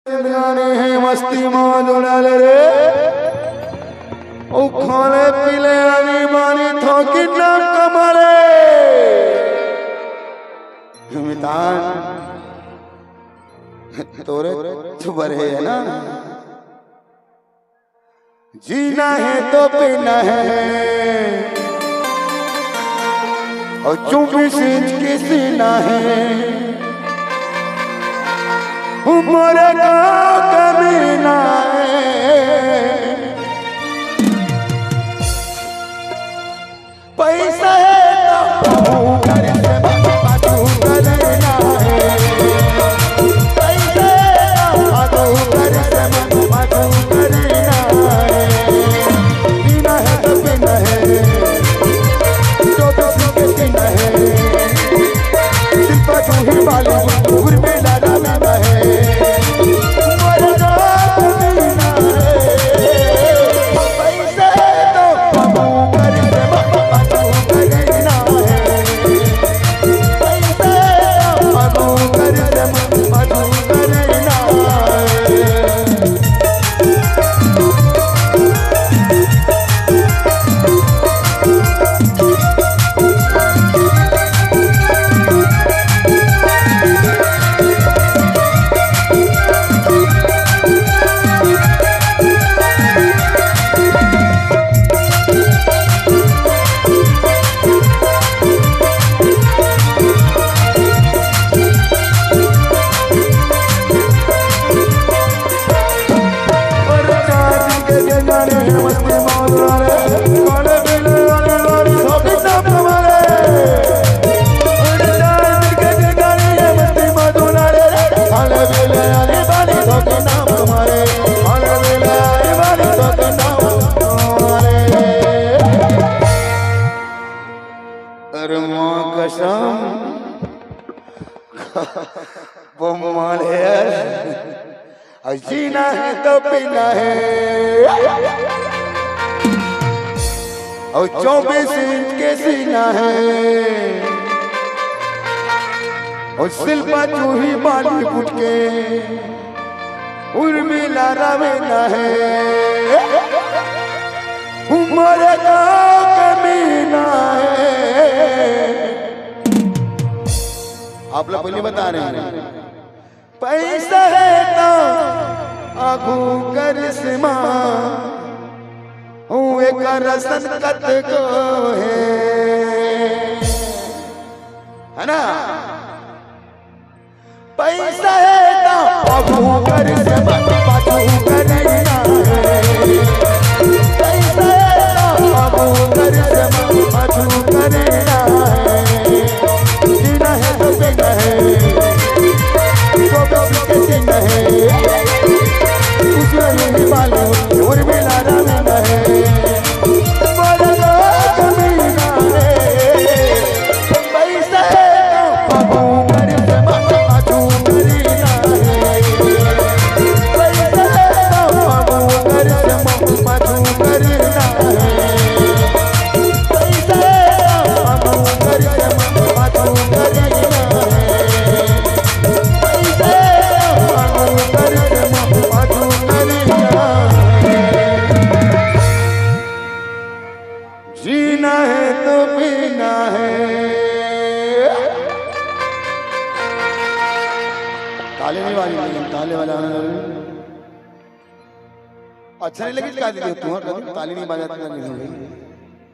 जिंदगानी है मस्ती मौज उड़ाले रे ओ खाने पीले आनी मानी थोकी नाम कमाले मितान तोरे चुबर है ना जीना है तो पीना है और 24 इंच की सीना है उम्र का कमीना है पैसा है तो घर से बातू करना है पैसा है तो घर से बातू करना है पीना है तो पीना है जो तो पीना है सिर्फ तू ही वाली दूर में लड़ा लगा है जीना है तो पीना है और 24 इंच के सीना है और शिल्पा चूही बॉलीवुड के उर्मिला रवीना है उम्र का कमीना है। आप लोग पहले बता रहे हैं पैसा है तो आगू करिश्मा हुए का रसन कत को है ना पैसा है तो आगू करिश्मा बाजू करना है पैसा है तो आगू करिश्मा बाजू करना है जीना है तो पीना है जीना है तो पीना है। ताले नहीं वाली ताले वाला अच्छा नहीं लगे ताली नहीं बजाती।